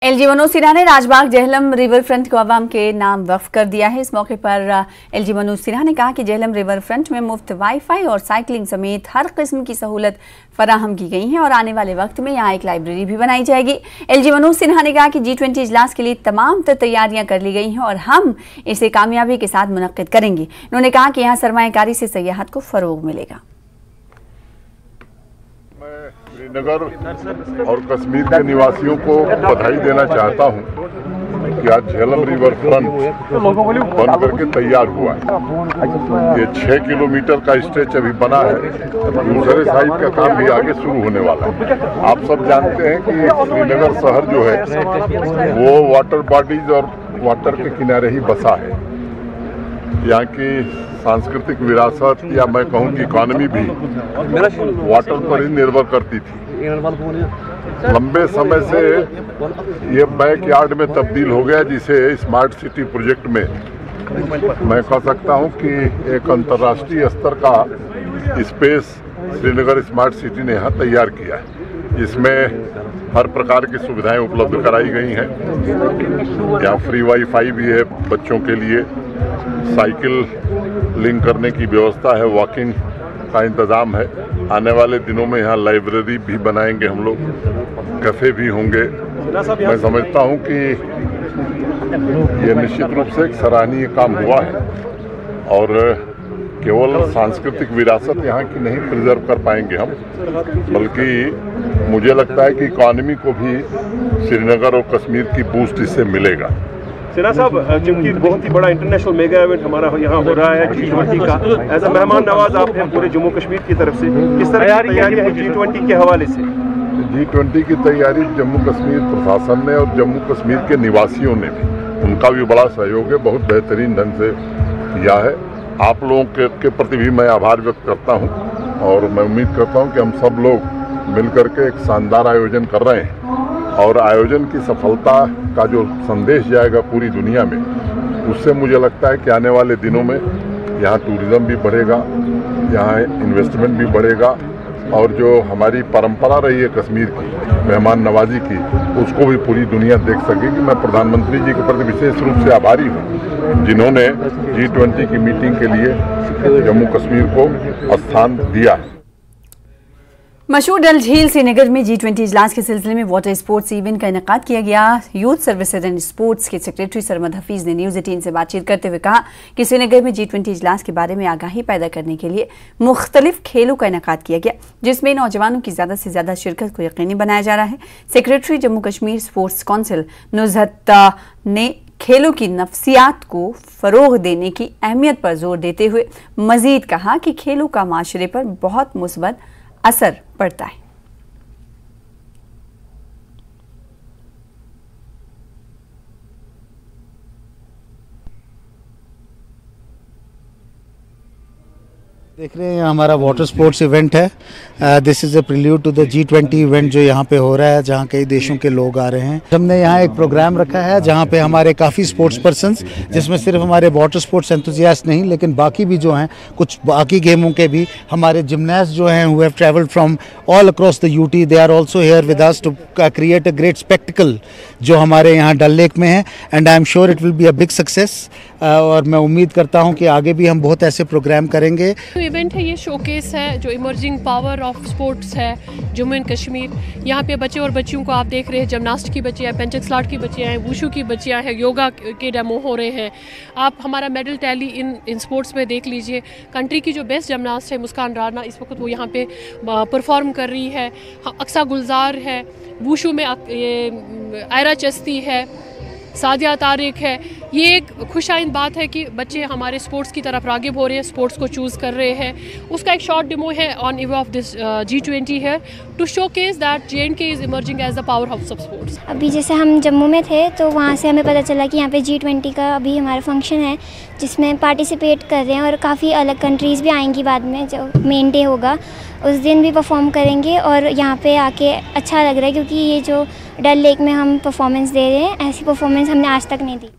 LG Manoj Sinha ने Rajbagh Jhelum river front को अवाम के नाम वक्फ कर दिया है। इस मौके पर एलजी मनोज सिन्हा ने कहा कि जेहलम रिवर फ्रंट में मुफ्त वाईफाई और साइकिलिंग समेत हर किस्म की सहूलत फराहम की गई है और आने वाले वक्त में यहाँ एक लाइब्रेरी भी बनाई जाएगी। एलजी मनोज सिन्हा ने कहा कि G20 इजलास के लिए तमाम तैयारियां कर ली गई हैं और हम इसे कामयाबी के साथ मुनक्किद करेंगे। उन्होंने कहा कि यहाँ सरमायाकारी से सयाहत को फरोग मिलेगा। श्रीनगर और कश्मीर के निवासियों को बधाई देना चाहता हूं कि आज झेलम रिवर फ्रंट बन करके तैयार हुआ है। ये 6 किलोमीटर का स्ट्रेच अभी बना है। दूसरे साइड का काम भी आगे शुरू होने वाला है। आप सब जानते हैं कि श्रीनगर शहर जो है वो वाटर बॉडीज और वाटर के किनारे ही बसा है। यहाँ की सांस्कृतिक विरासत या मैं कहूँ कि इकॉनमी भी वाटर पर ही निर्भर करती थी। लंबे समय से ये बैकयार्ड में तब्दील हो गया, जिसे स्मार्ट सिटी प्रोजेक्ट में मैं कह सकता हूँ कि एक अंतर्राष्ट्रीय स्तर का स्पेस श्रीनगर स्मार्ट सिटी ने यहाँ तैयार किया है। इसमें हर प्रकार की सुविधाएं उपलब्ध कराई गई हैं। यहाँ फ्री वाईफाई भी है बच्चों के लिए, साइकिल लिंक करने की व्यवस्था है, वॉकिंग का इंतज़ाम है। आने वाले दिनों में यहाँ लाइब्रेरी भी बनाएंगे हम लोग, कैफ़े भी होंगे। मैं समझता हूँ कि ये निश्चित रूप से एक सराहनीय काम हुआ है और केवल सांस्कृतिक विरासत यहाँ की नहीं प्रिजर्व कर पाएंगे हम, बल्कि मुझे लगता है कि इकॉनमी को भी श्रीनगर और कश्मीर की बूस्ट इससे मिलेगा। सिन्हा साहब, क्योंकि बहुत ही बड़ा इंटरनेशनल मेगा इवेंट हमारा यहाँ हो रहा है G20 का, एज अ मेहमान नवाज आप हैं पूरे जम्मू कश्मीर की तरफ से, किस तरह की तैयारी है G20 के हवाले से? G20 की तैयारी जम्मू कश्मीर प्रशासन ने और जम्मू कश्मीर के निवासियों ने भी, उनका भी बड़ा सहयोग है, बहुत बेहतरीन ढंग से किया है। आप लोगों के प्रति भी मैं आभार व्यक्त करता हूँ और मैं उम्मीद करता हूँ कि हम सब लोग मिलकर के एक शानदार आयोजन कर रहे हैं और आयोजन की सफलता का जो संदेश जाएगा पूरी दुनिया में, उससे मुझे लगता है कि आने वाले दिनों में यहाँ टूरिज़्म भी बढ़ेगा, यहाँ इन्वेस्टमेंट भी बढ़ेगा और जो हमारी परंपरा रही है कश्मीर की मेहमान नवाजी की, उसको भी पूरी दुनिया देख सकेगी। मैं प्रधानमंत्री जी के प्रति विशेष रूप से आभारी हूँ जिन्होंने G20 की मीटिंग के लिए जम्मू कश्मीर को स्थान दिया है। मशहूर डल झील श्रीनगर में G20 इजलास के सिलसिले में वाटर स्पोर्ट्स इवेंट का इनेकाद किया गया। यूथ सर्विसेज एंड स्पोर्ट्स के सेक्रेटरी सरमद हफीज ने न्यूज़ 18 से बातचीत करते हुए कहा कि श्रीनगर में G20 इजलास के बारे में आगाही पैदा करने के लिए मुख्तलिफ खेलों का इनेकाद किया गया, जिसमें नौजवानों की ज़्यादा से ज़्यादा शिरकत को यकीनी बनाया जा रहा है। Secretary Jammu Kashmir sports council Nuzhat ने खेलों की नफ्सियात को फ़रोग देने की अहमियत पर जोर देते हुए मजीद कहा कि खेलों का माशरे पर बहुत मुस्बत असर पड़ता है। देख रहे हैं हमारा वाटर स्पोर्ट्स इवेंट है। This is a prelude to the G20 event जो यहाँ पे हो रहा है, जहाँ कई देशों के लोग आ रहे हैं। हमने यहाँ एक प्रोग्राम रखा है जहाँ पे हमारे काफ़ी स्पोर्ट्स पर्सन्स, जिसमें सिर्फ हमारे वाटर स्पोर्ट्स एंथुजियास्ट नहीं लेकिन बाकी भी जो हैं, कुछ बाकी गेमों के भी हमारे जिमनास्ट जो हैं who have travelled from all across the UT, they are also here with us to create a great spectacle जो हमारे यहाँ डल लेक में है। And I am sure it will be a big success और मैं उम्मीद करता हूँ कि आगे भी हम बहुत ऐसे प्रोग्राम करेंगे। इवेंट है, ये शोकेस है जो इमर्जिंग पावर ऑफ स्पोर्ट्स है जम्मू एंड कश्मीर। यहाँ पे बच्चे और बच्चियों को आप देख रहे हैं, जिमनास्ट की बच्चियाँ हैं, पेंचक स्लॉट की बच्चियाँ हैं, वुशु की बच्चियाँ हैं, योगा के डेमो हो रहे हैं। आप हमारा मेडल टैली इन स्पोर्ट्स में देख लीजिए। कंट्री की जो बेस्ट जिमनास्ट है मुस्कान राणा, इस वक्त वो यहाँ पे परफॉर्म कर रही है। अक्सा गुलजार है, वुशु में आयरा चस्ती है, सादिया तारिक है। ये एक खुशाइन बात है कि बच्चे हमारे स्पोर्ट्स की तरफ रागिब हो रहे हैं, स्पोर्ट्स को चूज़ कर रहे हैं। उसका एक शॉर्ट डेमो है on eve of this G20 है to showcase that J&K is emerging as the power house of sports. अभी जैसे हम जम्मू में थे तो वहाँ से हमें पता चला कि यहाँ पे G20 का अभी हमारा फंक्शन है जिसमें पार्टिसिपेट कर रहे हैं और काफ़ी अलग कंट्रीज़ भी आएंगी बाद में। जो मेन डे होगा उस दिन भी परफॉर्म करेंगे और यहाँ पे आके अच्छा लग रहा है क्योंकि ये जो डल लेक में हम परफॉर्मेंस दे रहे हैं, ऐसी परफॉर्मेंस हमने आज तक नहीं दी।